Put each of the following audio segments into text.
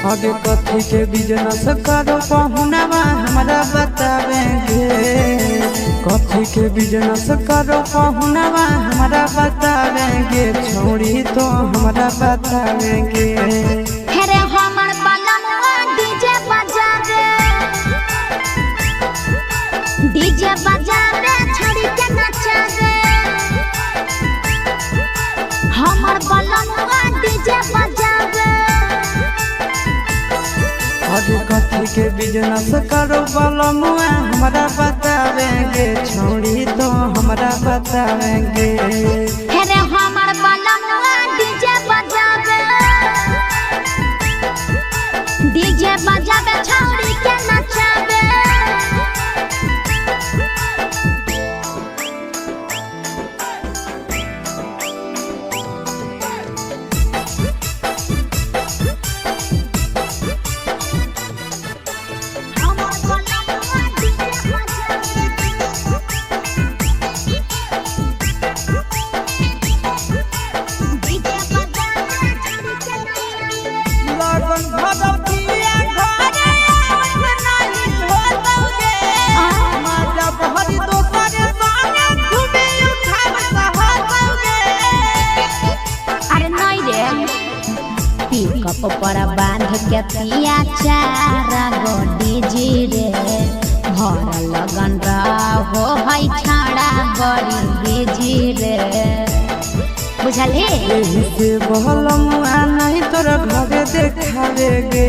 आगे कथी के बिजनेस करो पहुनवा हमरा बतावेंगे। कथी के बिजनेस करो पहुनवा हमरा बतावेंगे। छोड़ी तो हमरा बतावेंगे। डीजे बजावे छड़ी के नचावे हमर बलमुआ डीजे बजावे। आगे कथी के बिजनेस करो बलमुआ हमरा बतावेंगे। छोड़ी तो हमरा बतावेंगे। हमर बलमुआ डीजे बजावे छड़ी के नचावे। ऊपर बांध के पिया चारा गोडी जी रे भर लगन रहो है छाड़ा बड़ी बीजी रे बुझली। यही से बलमुआ नहीं तोरा घरे देखावेगे।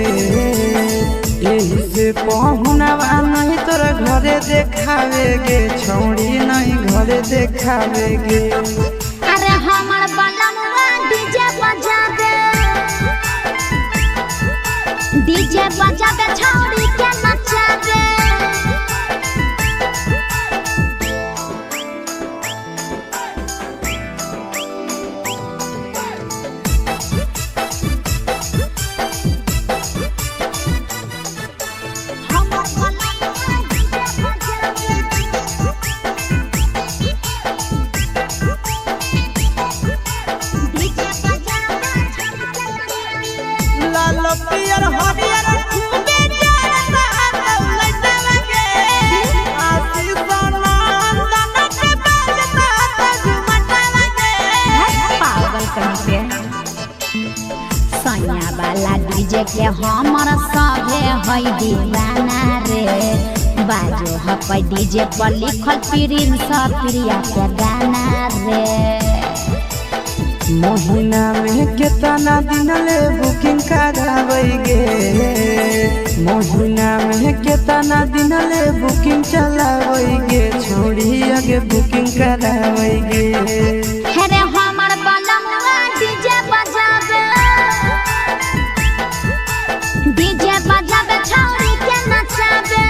यही से पहुनवा नहीं तोरा घरे देखावेगे। छोड़ी नहीं घरे देखावेगे। अरे हमर बलमुआ डीजे बजावे छौड़ी के नचावे। लाल पियर हरियर खूबे जरता लइटा लगे। आशीष नंदन के बजता झुमटा लगे। पागल कहीं पे सैया वाला डीजे के हमर सभे है दीवाना रे। बाजो है डीजे पर लिखल प्रिंस प्रिया के गाना रे। महीना में कितना दिन ले बुकिंग करावेगे। महीना में कितना दिन ले बुकिंग चलावेगे। छोड़ी आगे बुकिंग करावेगे। हमर बलमुआ डीजे बजावे छौड़ी के नचावे।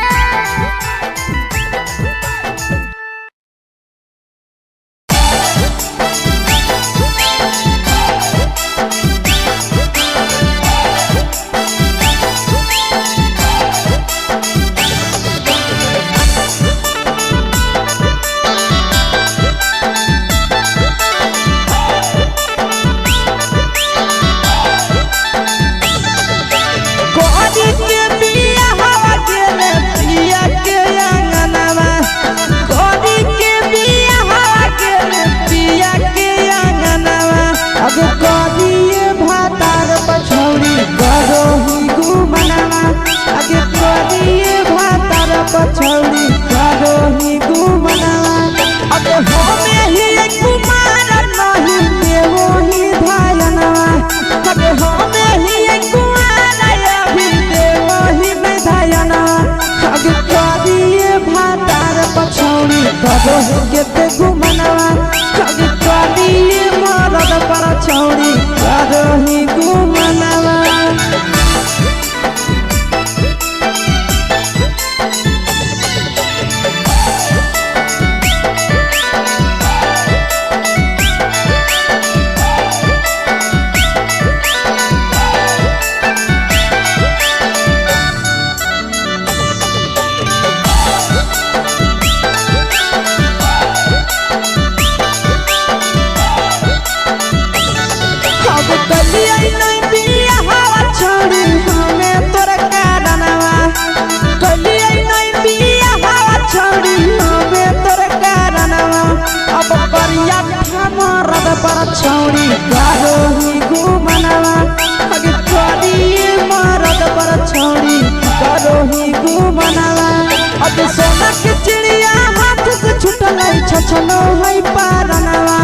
छछनो है पारनवा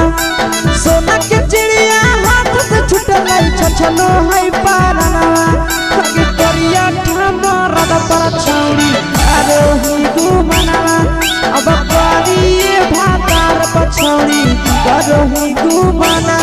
सोना के चिड़िया हाथ से छुटल छछनो है पारनवा आगे करिया ठमरद पर छौरी कारो ही घुमनवा अब करिए भातार पछौरी कारो ही घुमनवा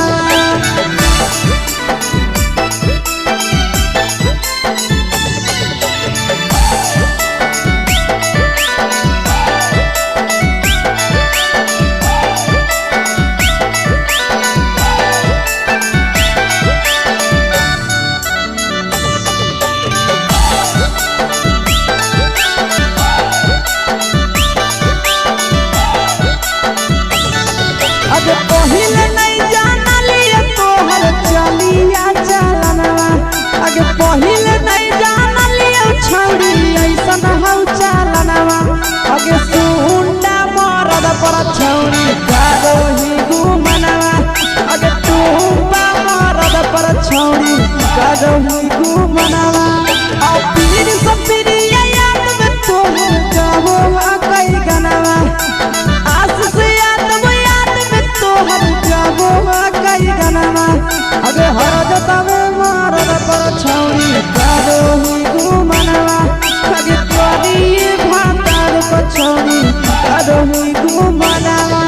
अगे पहिले नहीं जाना लिया तोहर चलिया चलनवा अगे पहिले नहीं जाना लिया छौरी ऐसन हौ चलनवा अगे सुंडा मरद पर छौरी कारो ही घुमनवा अगे टूपा मरद पर छौरी कारो ही घुमनवा आ पीर सब पीरिया याद में तोहर जाबो कई गनवा आस से कई गनवा अगे हर जतवे मारद पर छौरी कारो ही घुमनवा अगे तोरी भातार पर छौरी कारो ही घुमनवा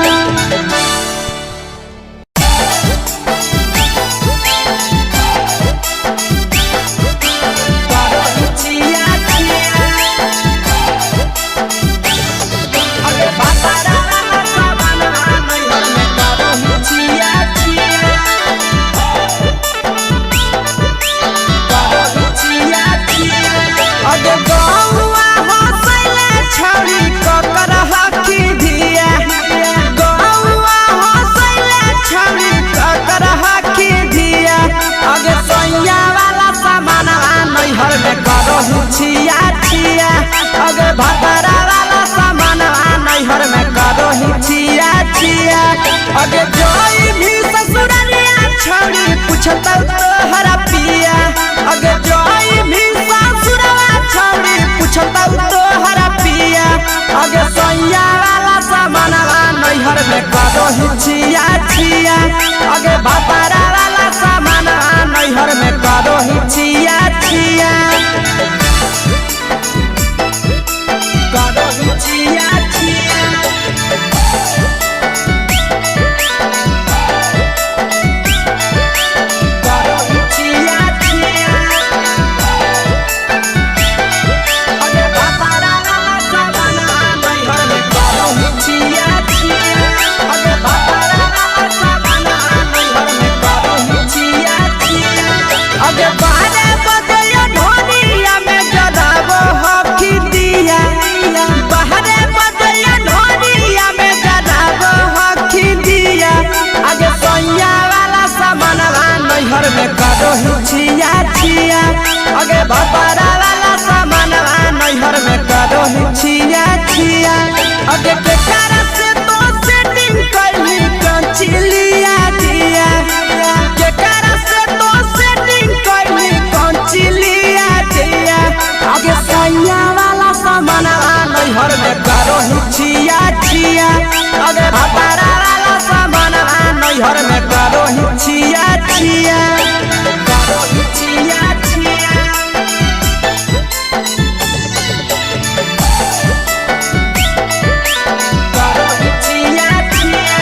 छिया छिया अगे भतरा वाला सामान नैहर में करो ही छिया छिया अगे जोई भी ससुरालिया छौरी पूछता तोहरा पिया अगे जोई भी ससुरवा छौरी पूछता तोहरा पिया अगे सैया वाला सामान नैहर में करो ही छिया छिया अगे भतरा वाला सामान नैहर में करो ही छिया छिया छिया छिया करो छिया छिया अगे भतरा वाला सामान नैहर में करो छिया छिया अगे भतरा वाला सामान नैहर में करो छिया छिया अगे बारे बदलिया ढोलिया में जलावो हकी दिया बहरे बदलिया ढोलिया में जलावो हकी दिया आगे सैया वाला सामान नैहर में करो छिया छिया आगे भतरा वाला सामान नैहर में करो छिया छिया आगे केकरा से तो सेटिंग करली कंचिलिया दिया केकरा से तो सेटिंग करली कंचिलिया दिया आगे सैया वाला सामान नैहर में करो छिया छिया अगे भतरा वाला सामान नैहर में करो छिया छिया करो छिया छिया करो छिया छिया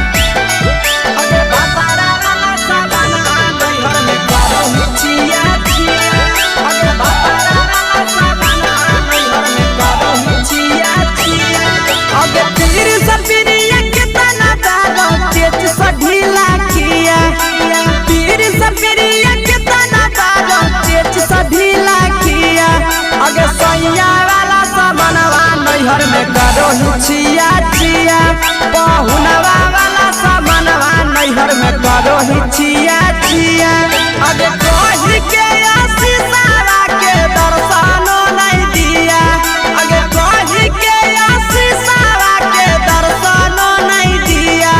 अगे भतरा वाला सामान नैहर में करो छिया छिया अगे भतरा वाला सामान नैहर में करो छिया छिया अगे पीर सब पीरिया कितना दारो तेज सढीला किया पीर सब पीरिया कितना दारो तेज सढीला किया अगे सैया वाला सामान नैहर में करो छिया छिया पहुनवा वाला सामान नैहर में करो छिया छिया अगे कही के आशीषवा के दर्शनो नहीं दिया अगे कही के आशीषवा के दर्शनो नहीं दिया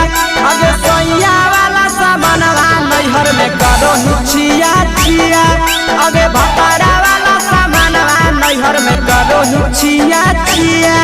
अगे सैया वाला सामान नैहर में करो छिया छिया अगे भतरा वाला सामान नैहर में करो करो हिचिया चिया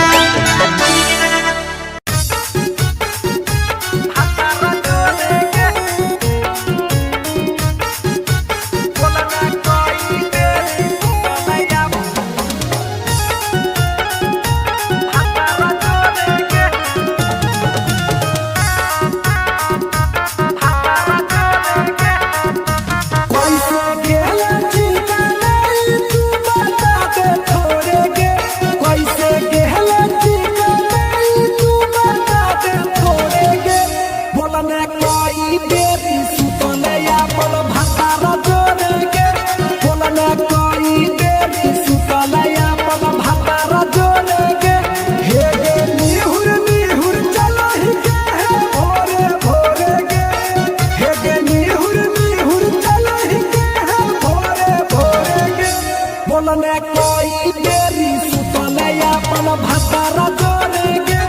बोलने कोई देरी सुतले अपन भतारा जोड़ेगे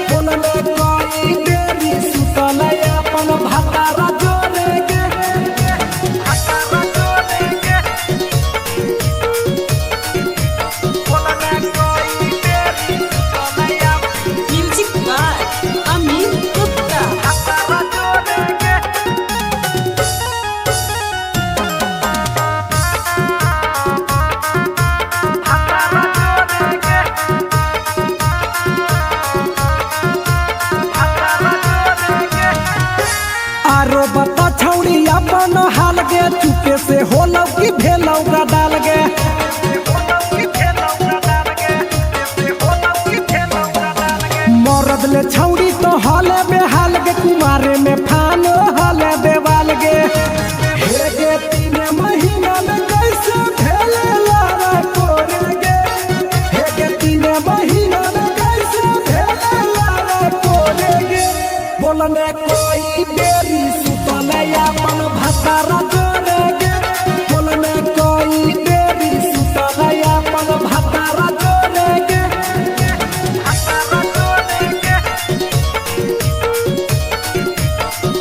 बोलने कोई देरी सुतले अपन भतारा जोड़ेगे भतारा जोड़ेगे बोलने कोई देरी सुतले म्यूजिक बाय अमित गुप्ता भतारा जोड़ेगे बता छौड़ी अपन हाल गे चुपे से होलौ की भेलौ का डाल गे मरद ले छौड़ी तो हाले बेहाल गे कुमारे में फान हाले देवाल गे हे गे 3 महीना में कैसे भेले लारा कोरे गे हे गे 3 महीना में कैसे भेले लारा कोरे गे बोलने कोई देरी अपन भतारा जोड़ेगे बोलने कोई देरी सुतले अपन भतारा जोड़ेगे भतारा जोड़ेगे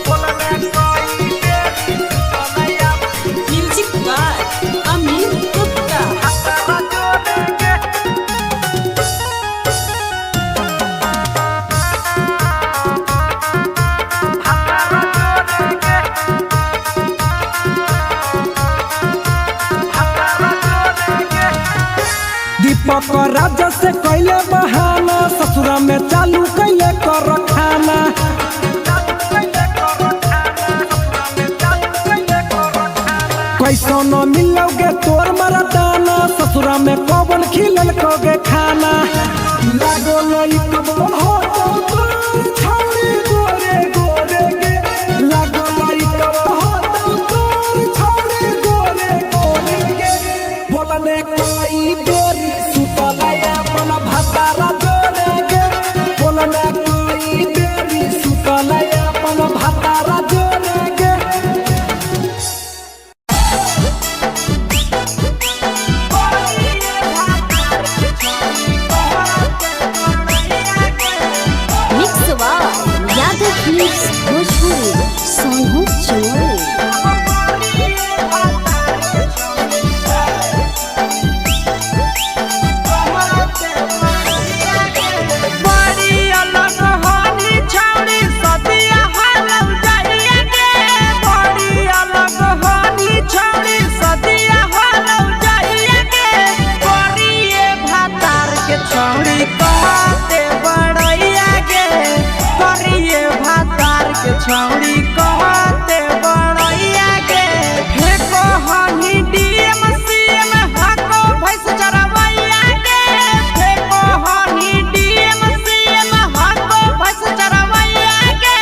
बोलने कोई देरी सुतले म्यूजिक बाय अमित गुप्ता भतारा जोड़ेगे दीपक राजा से कैले बहाना ससुरा में चालू कैले कर खाना कैसो न मिलोगे तोर मरदाना ससुरा में कौन खिलल कोगे खाना लागो लई कब हो तोर छौरी गोरे गोरे गे लागो लई कब हो तोर छौरी गोरे गोरे गे बोलने कोई देरी सुतले अपन भतारा जोड़ेगे बोलने कोई देरी सुतले अपन भतारा जोड़ेगे मिक्स यादव फिल्म्स भोजपुरी सोनू चोरी छौड़ी कहते बड़ैया के हे कहनी डीएम सीएम हाको भैंस चरवैया के हे कहनी डीएम सीएम हाको भैंस चरवैया के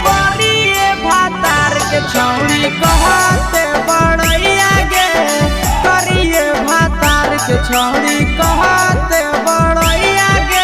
करिए भातार के छौड़ी कहते बड़ैया के करिए भातार के छौड़ी कहते बड़ैया के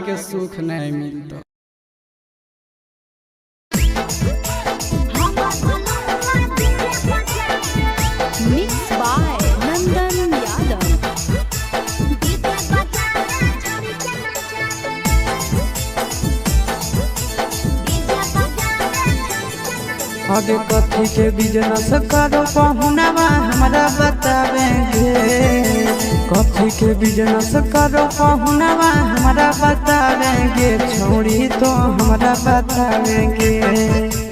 आगे के सुख नहीं मिलता। मिक्स बाय नंदन यादव। आगे कथी के बिजनेस करो पहुनावा हमरा बतावेंगे। कथी के बिजनेस करो पहुनावा हमरा बतावेंगे। छोड़ी तो हमरा बतावेंगे।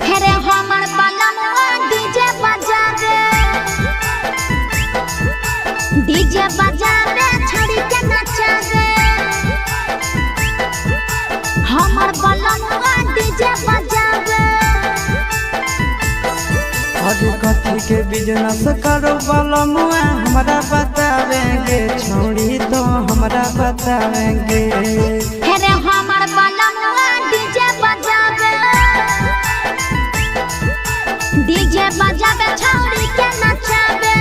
हेरे हमर बलमुआ डीजे बजावे, डीजे बजावे छोड़ी के नचावे। हमर बलमुआ डीजे बजावे। आगे कथी के बिजनेस करो बलमुआ हमरा बतावेंगे। छोड़ी तो हमरा बतावेंगे। हेरे हमर बलमुआ डीजे बजावे, डीजे बजावे छोड़ी के नचावे।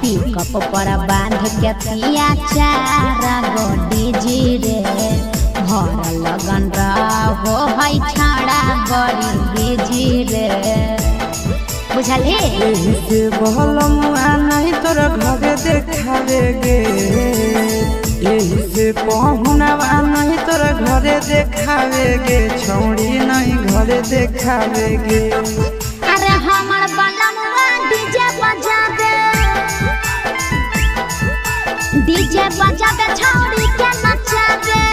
पिकअप पर बांध के पिया चारा गोडी जी रे। भर लगन रहो है छाड़ा बड़ी बीजी रे। बुझली यही से बलमुआ नहीं तोर घरे देखावेगे। यही से पहुनावा नहीं तोर घरे देखावेगे। छोड़ी नहीं घरे देखावेगे। अरे हमर बलमुआ डीजे बजावे, डीजे बजावे छोड़ी के नचावे।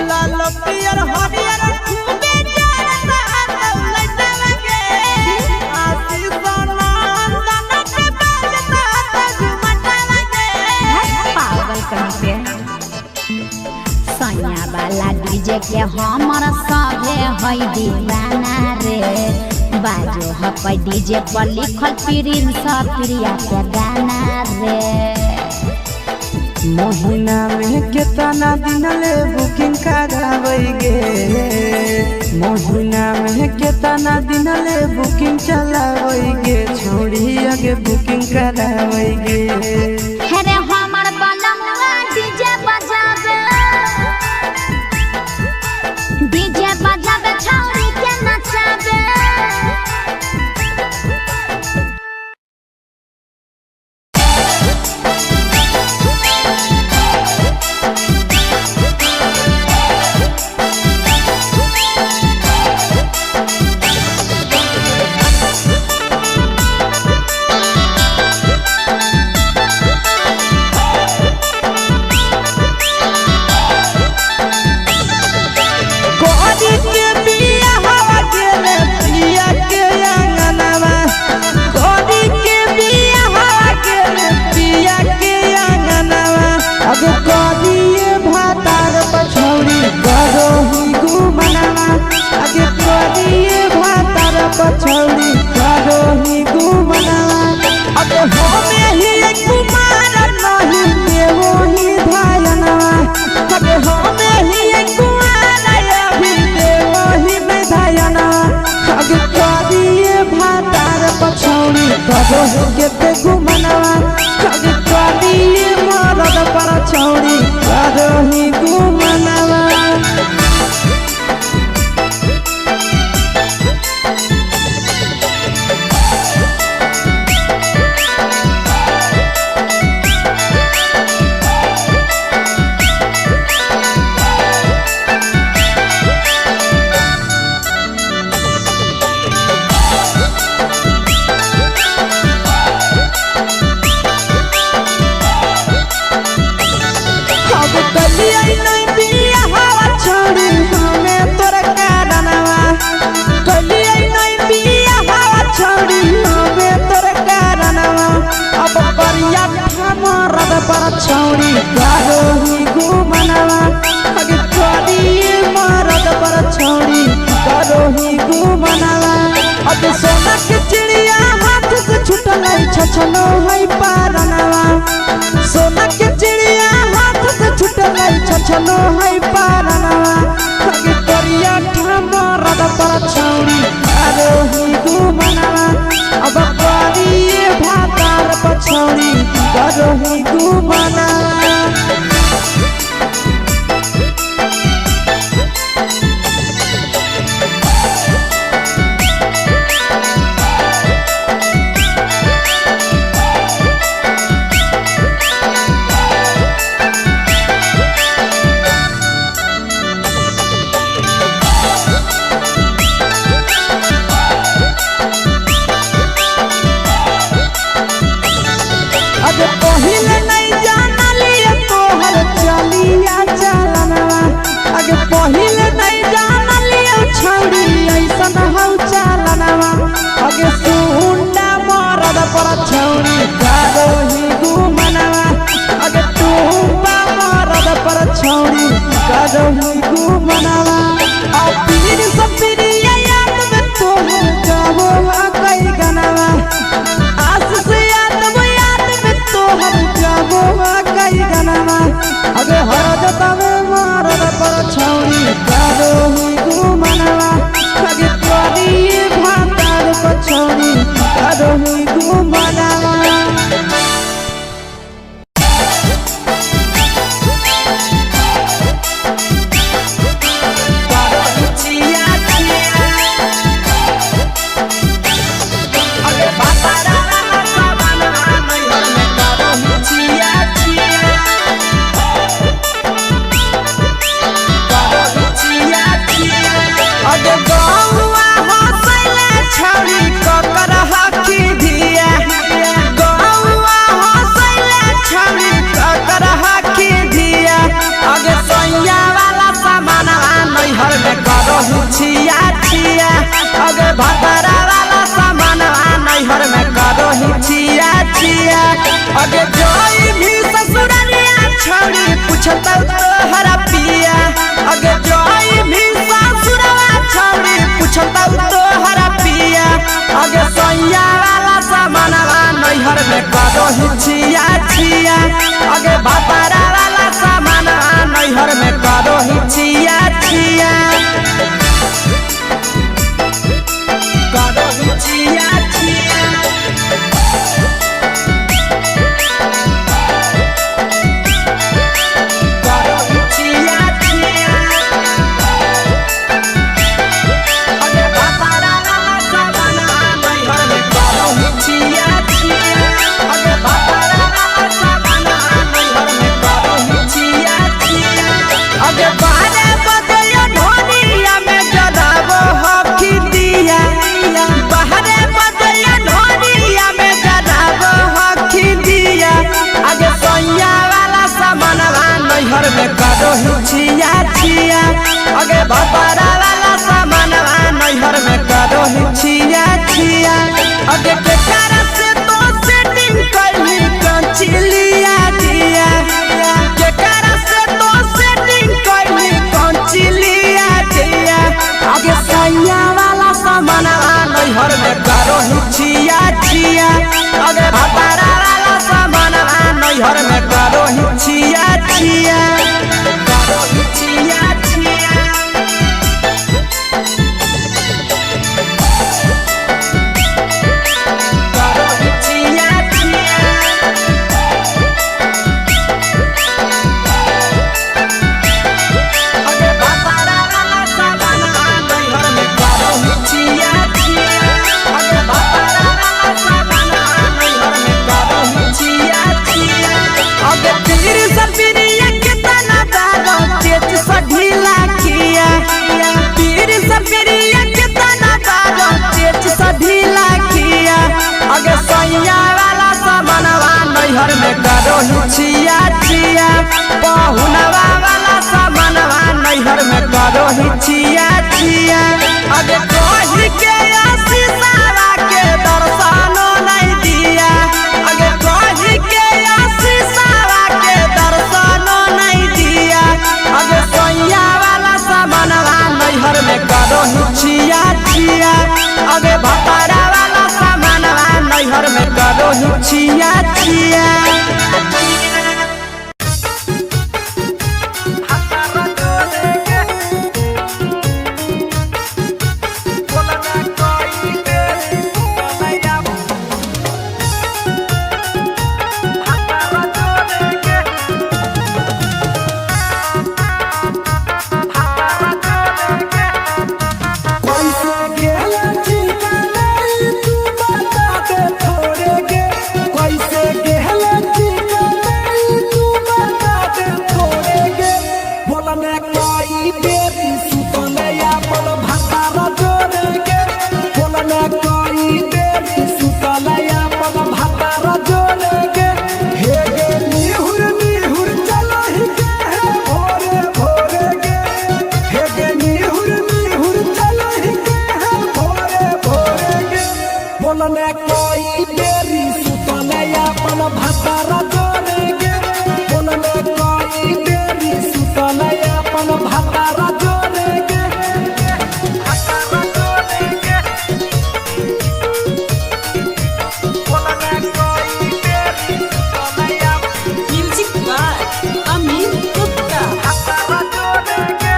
लाल पियर हरियर खूबे जरता लइटा लगे। आशीष नंदन के बजता झुमटा लगे। पागल कहीं पे सैया वाला डीजे के हमर सभे है दीवाना रे। बाजो है डीजे पर लिखल प्रिंस प्रिया के गाना रे। महीना में कितना दिन ले बुकिंग करावेगे। महीना में कितना दिन ले बुकिंग चलावेगे। छोड़ी आगे बुकिंग करावेगे। हेरे हमर बलमुआ डीजे बजावे, डीजे बजावे छोड़ी के नचावे। पछौड़ी करो ही घूमना। अब हमें ही कुमार नहीं देवो ही धायना। अब हमें ही कुमार अभी देवो ही धायना। अब करिए भातार पछौड़ी करो के घूमना। अब करिए मरद पर छौड़ी करो ही घूमना। अगे सोना के चिड़िया हाथ से छूटल छछनो है पारनवा सोना के चिड़िया हाथ से छूटल छछनो है पारनवा अगे करिया ठमरद पर छौरी अरे ही घुमनवा अब करिए भातार पछौरी करो ही घुमनवा अगे पहिले नहीं जानलिए तोहर चलिया चलनवा अगे पहिले नहीं जानलिए छौरी ऐसन हौ चलनवा अगे सुंडा मरद पर छौरी करो ही घुमनवा अगे टूपा मरद पर छौरी करो ही घुमनवा आ पीर सब पीरिया याद में तोहर गावो कई गनवा आस से तोहर जाबो कई गनवा अगे हरद तवे मारद पर छौरी करो ही घुमनवा अगे तोरी भातार पर छौरी करो ही घुमनवा छिया छिया अगे भतरा वाला सामान नैहर में करो ही छिया छिया अगे जोई भी ससुरलिया छौरी पूछता तोहरा पिया अगे जोई भी ससुरवा छौरी पूछता तोहरा पिया अगे सैया वाला सामान नैहर में करो ही छिया छिया अगे भतरा वाला सामान नैहर में करो ही छिया छिया छिया छिया नैहर में करो ही छिया छिया अगे भतरा वाला सामान नैहर में करो ही छिया छिया अगे के कारण से तो सेटिंग कइली कंचिलिया दिया के कारण से तो सेटिंग कइली कंचिलिया दिया अगे सैया वाला सामान नैहर में करो ही छिया छिया अगे भतरा वाला सामान नैहर में करो ही छिया छिया करो ही छिया छिया करो ही छिया छिया अगे भतरा वाला सामान नैहर में करो ही छिया छिया अगे भतरा वाला सामान नैहर में करो ही छिया छिया अगे पीर सब पीरिया कितना दारो चेच सढीला किया पीर सब पीरिया कितना दारो चेच सढीला किया अगे सैया वाला सामानवा नैहर में करो ही छिया छिया पहुनवा वाला सामानवा नैहर में करो ही छिया छिया अगे कही के आशीषवा के दर्शनो नहीं दिया अगे कही के आशीषवा के दर्शनो नहीं दिया अगे सैया वाला सामानवा नैहर में करो ही छिया छिया अगे भता छिया कैसे गेला ठिकाने तू बता दे थोड़े गे कैसे गेला ठिकाने तू बता दे थोड़े गे बोलने कोई बेरी सुतले अपन भातारा जोड़े गे बोलने कोई बेरी सुतले अपन भातारा जोड़े गे हे गे निहुर चलहि के है भोरे भोरे गे हे गे निहुर चलहि के है भोरे भोरे गे बोलने कोई बेरी सुतले अपन भातारा जोड़े गे बोलने कोई बेरी सुतले अपन भातारा जोड़े गे भातारा जोड़े गे बोलने कोई बेरी सुतले अपन म्यूजिक बाय अमीर गुप्ता। भातारा जोड़े गे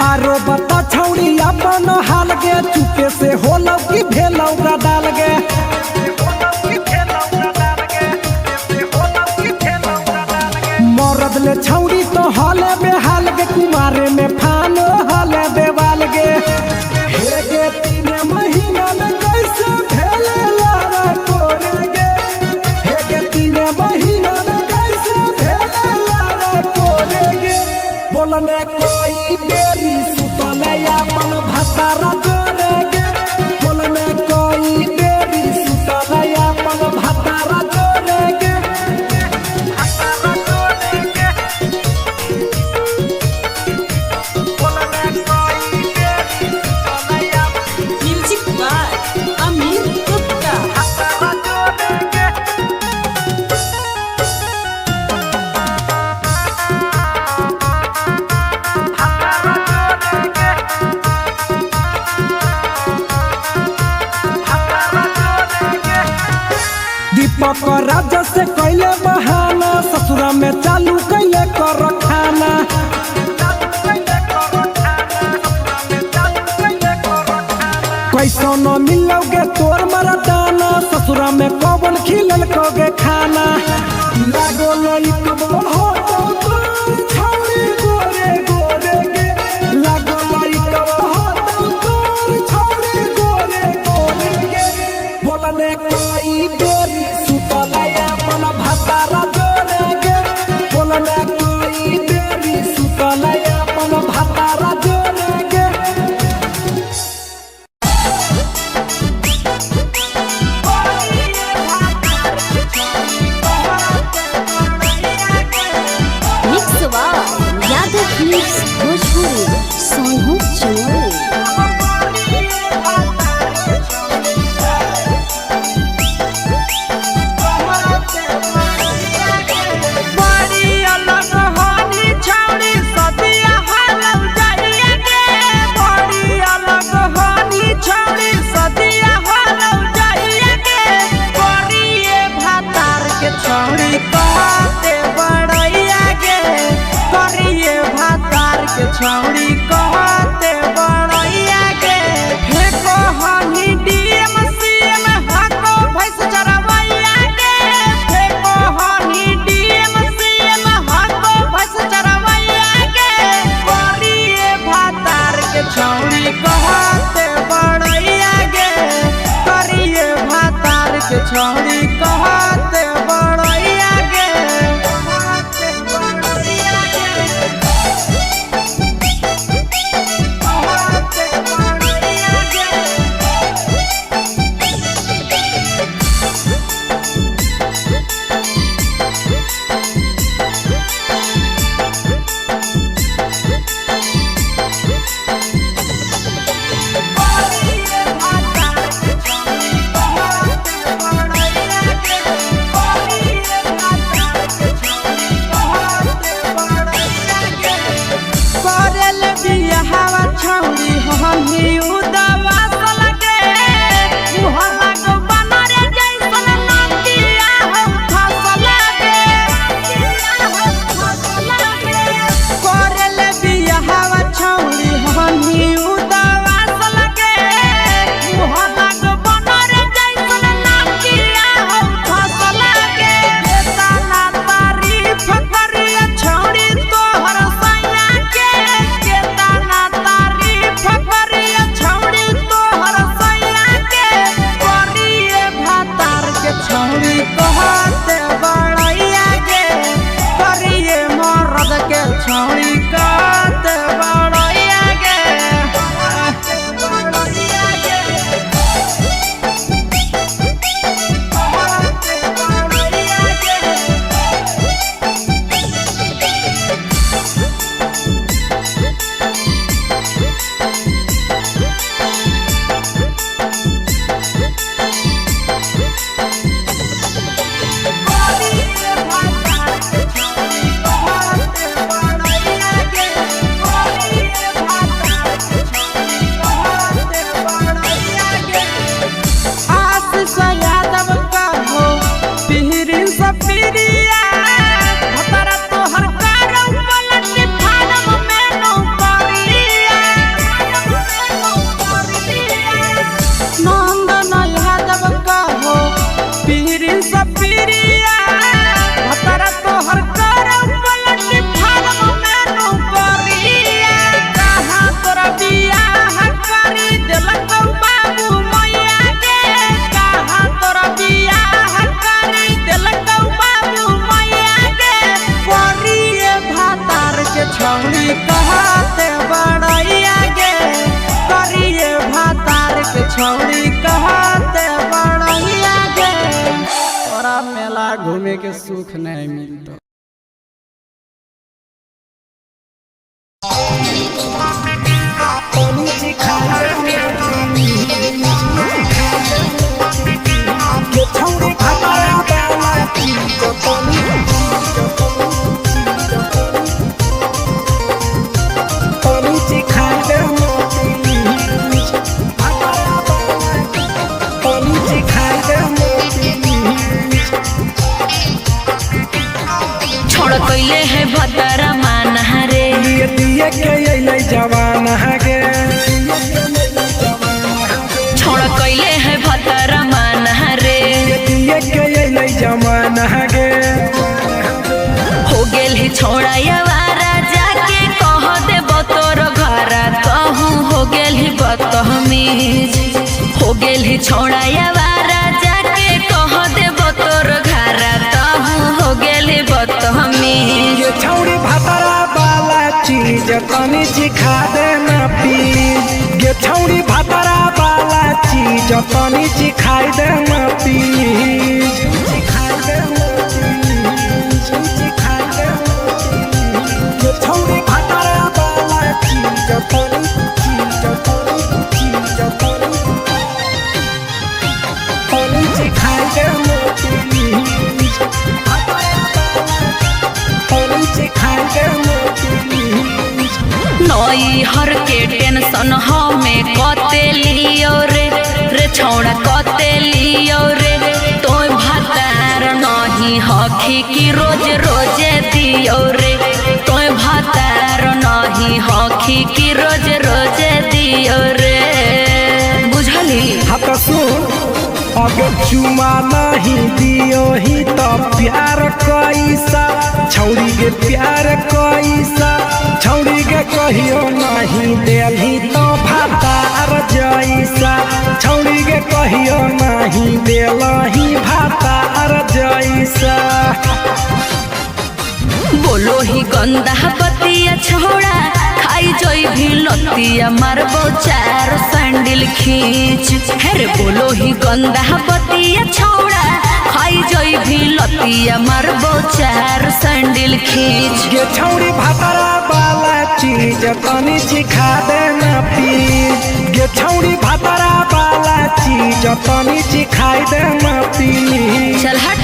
आरो बता छौड़ी अपन हाल गे चुपे से होलौ कि भेलौ का डाल गे मरद ले छौड़ी तो हले बेहाल गे कुमारे में फान हले देवाल गे हे गे 3 महीना में कैसे भेले लारा कोरे गे हे गे 3 महीना में कैसे भेले लारा कोरे गे बोलने कोई बेरी सुतले अपन भातारा जोड़े गे बोलने कोई बेरी सुतले अपन भातारा जोड़े गे भातारा जोड़े गे बोलने कोई बेरी सुतले अपन म्यूजिक बाय अमीर गुप्ता। भातारा जोड़े गे दीपक राजा से कैले बहाना ससुरा में चालू कैले कर खाना कैसो न मिलोगे तोर मरदाना ससुरा में कौन खिलल कोगे खाना लागो लइक हो तो तोर छौड़ी गोरे गोरे गे लागो लइक हो तो तोर छौड़ी गोरे गोरे गे बोलने कोई बेरी सुतले अपन भातारा जोड़े गे बोलने कोई बेरी सुतले अपन भातारा जोड़े गे बोलिए भातार छोड़ी तोहरा के छौड़ी कहते बड़ैया गे तोरा मेला घूमे के सुख नहीं मिलतो। छोड़ कैले है भतरा मान रे दिए के अइलै जवान गे छोड़ कैले है भतरा मान रे दिए के अइलै जवान गे हो गेल ही छोड़ा यारा जाके कह दे तोर घर कहूँ हो गेल ही बदतमीज हो गेल ही छोड़ा यारा जाके कह दे तोर घर कहूँ हो गेल ही बदतमीज। ये छौड़ी भतरा वाला चीज तनी सिखा दे ना प्लीज ये छौड़ी भतरा वाला चीज तनी सिखाई दे ना प्लीज सिखाई दे ना प्लीज सिखाई दे ये छौड़ी भतरा वाला चीज तनी सिखाई दे ना प्लीज सिखाई दे ना प्लीज। नई हर के टेंशन हमें कते लियो रे छौड़ा कते लियो रे तो भतार नहीं हखी की रोज रोजे दियो रे तो भतार नहीं हखी की रोज रोजे दियो रे बुझली। हत सुन अगर चुमा नहीं दियो ही तो प्यार कैसा छौड़ी के प्यार कैसा छौड़ी के कहियो नहीं देलही तो भातार जैसा छौड़ी के कहियो नहीं देलही भातार जैसा। बोलो ही गंदा बतिया छोड़ा खाई जोई भी लतिया मारबो चार सैंडल खींच हेरे बोलो ही गंदा बतिया छोड़ा खाई जोई भी लतिया मारबो चार सैंडल खींच। ये छौड़ी भतरा वाला चीज तनी सिखा दे ना प्लीज ये छौड़ी भतरा वाला चीज तनी सिखाई दे ना प्लीज चल हट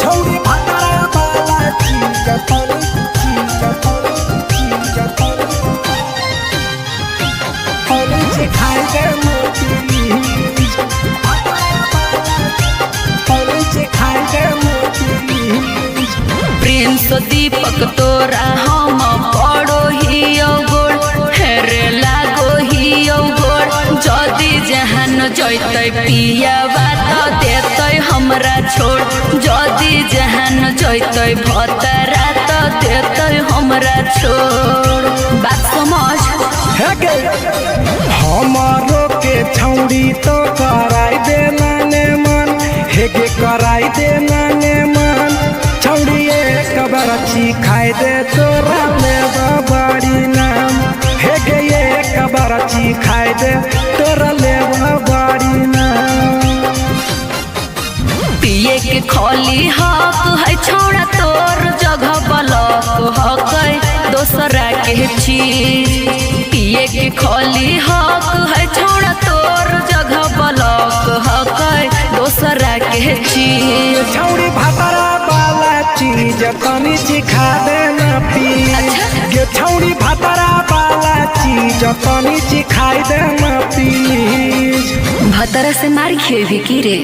छौड़ी भतरा वाला चीज तनी सिखाई दे ना प्लीज सिखाई दे ना प्लीज। प्रिंस दीपक तोरा हम पड़ो ही गोड़ हेरे लागो ही गोड़ जदी जहान जैते पिया बात देते हमरा छोड़ जदी जहान जैते भतरा तो देते हमरा छोड़ बात समझ हमारो के छौड़ी तो कराई दे नाने मन हेगे कराई दे नाने मन छौड़ी एक बरची खाई दे तोरा लेवा बड़ी नाम हेगे एक बरची खाई दे तोरा लेवा बड़ी नाम। पिए के खोली हक है छोड़ा तोर जगह बलक हक दोसरा के चीज पिए के खोली हक है छोड़ा तोर जगह बलक हक दोसरा के चीज। छौड़ी भतरा वाला चीज तनी सिखा दे ना प्लीज ये छौड़ी भतरा वाला चीज तनी सिखाई दे ना प्लीज। भतरा से मार खेबी की रे।